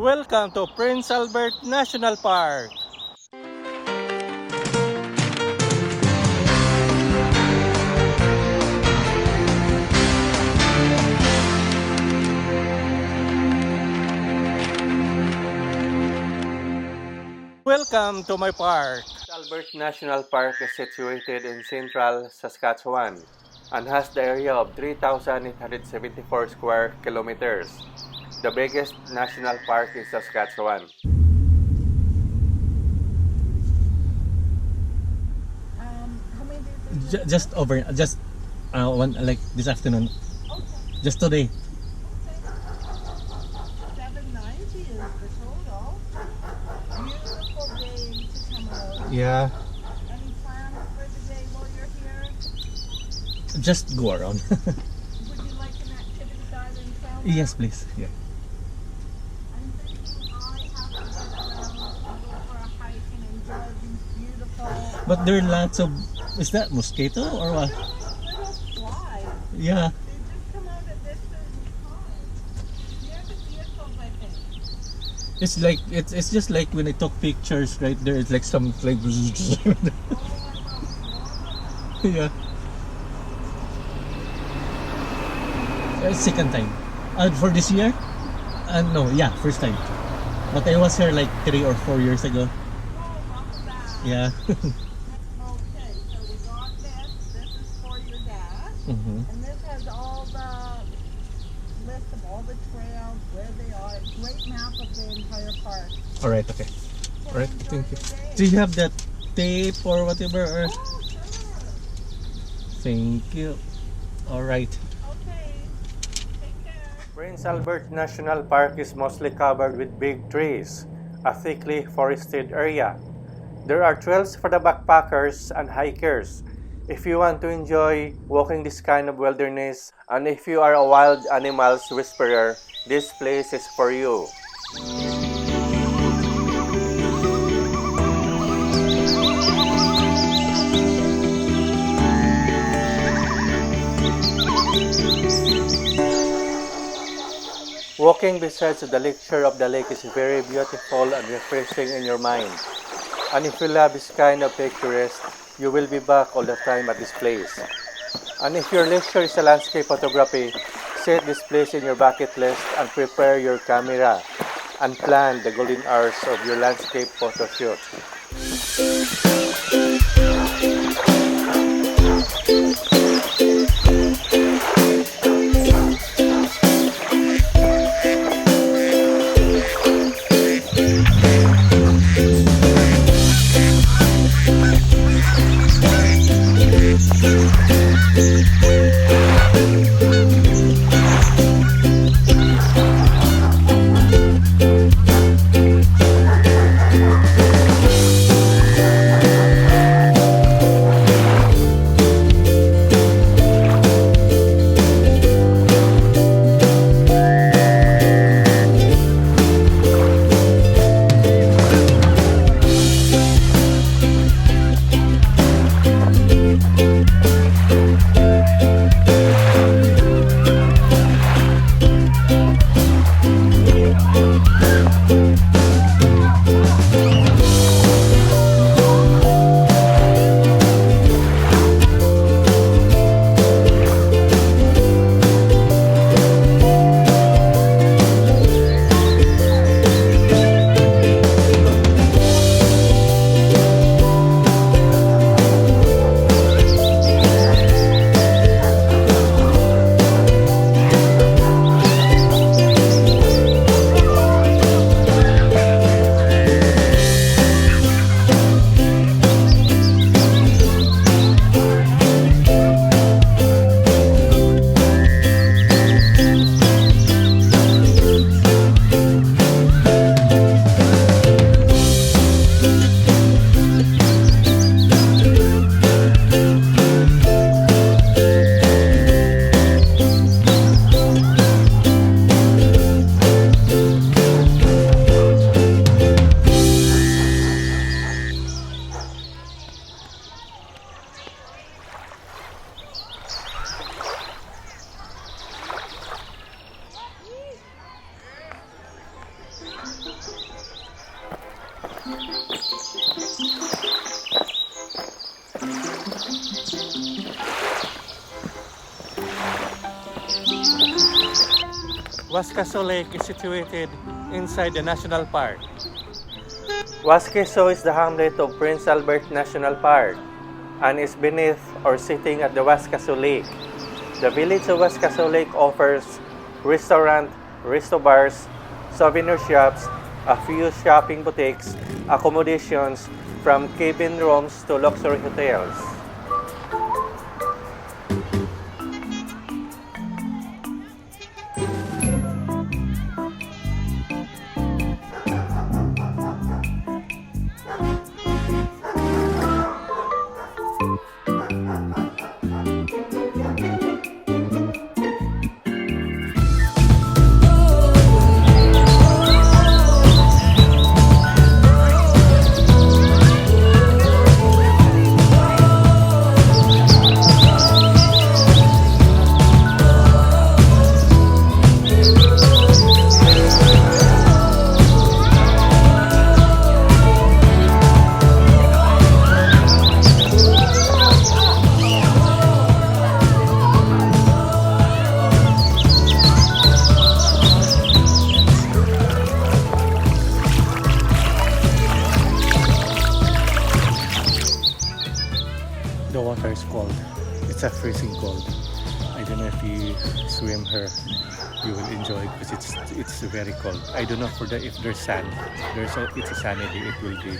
Welcome to Prince Albert National Park. Welcome to my park. Albert National Park is situated in central Saskatchewan and has the area of 3,874 square kilometers, the biggest national park in Saskatchewan. How many days? Just one like this afternoon. Okay. Just today. Okay. 790 is the total. Beautiful day to come out. Yeah. Any plans for the day while you're here? Just go around. Would you like an activity guide and travel? Yes, please. Yeah. I'm thinking I have to get around and go for a hike and enjoy these beautiful. But there are lots of. Is that mosquito or what? Little flies. Yeah. They just come out at this certain time. Near the vehicles, I think. It's like it's just like when I took pictures right there. It's like some like. Yeah. Second time. For this year? No, yeah, first time. But I was here like 3 or 4 years ago. Oh, welcome back. Yeah. Okay, so we got this. This is for your dad. Mm-hmm. And this has all the list of all the trails, where they are. A great map of the entire park. All right. Okay. All right. Enjoy Thank you. your day. Do you have that tape or whatever? Or... Oh, sure. Thank you. All right. Okay. Take care. Prince Albert National Park is mostly covered with big trees, a thickly forested area. There are trails for the backpackers and hikers. If you want to enjoy walking this kind of wilderness, and if you are a wild animals whisperer, this place is for you. Walking beside the lecture of the lake is very beautiful and refreshing in your mind. And if you love this kind of picturesque, you will be back all the time at this place. And if your lecture is a landscape photography, set this place in your bucket list and prepare your camera and plan the golden hours of your landscape photo shoot. Waskesiu Lake is situated inside the national park. Waskesiu is the hamlet of Prince Albert National Park and is beneath or sitting at the Waskesiu Lake. The village of Waskesiu Lake offers restaurant, resto bars, souvenir shops, a few shopping boutiques, accommodations from cabin rooms to luxury hotels. The water is cold. It's a freezing cold. I don't know if you swim here, you will enjoy because it's very cold. I don't know if there's sand. It's a sunny day. It will be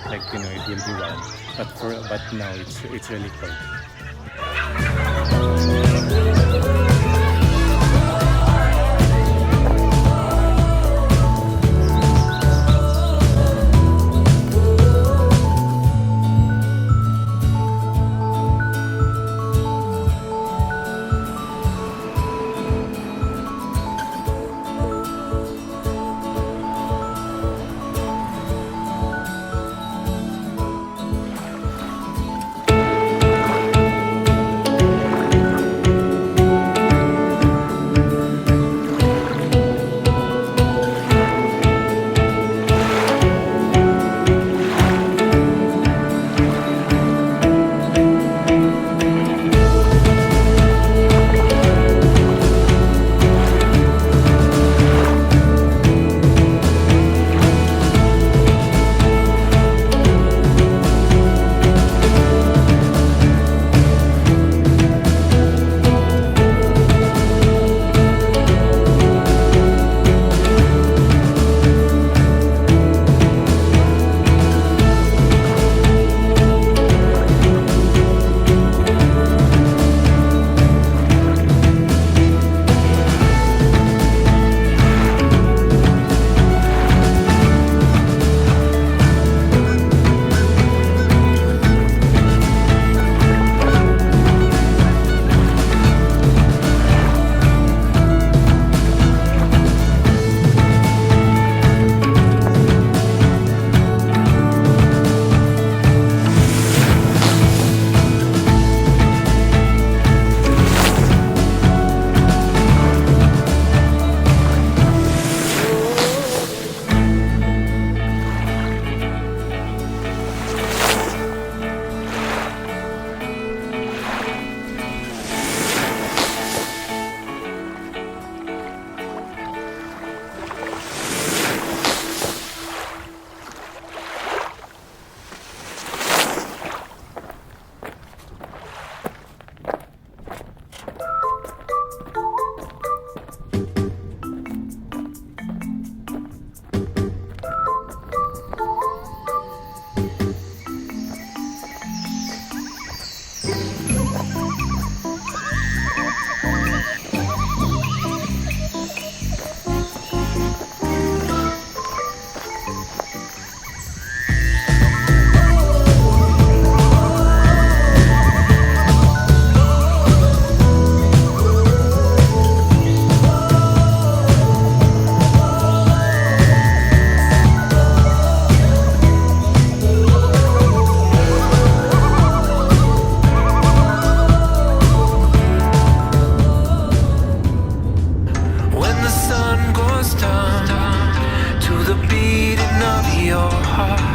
like it will be warm. But now it's really cold. your heart.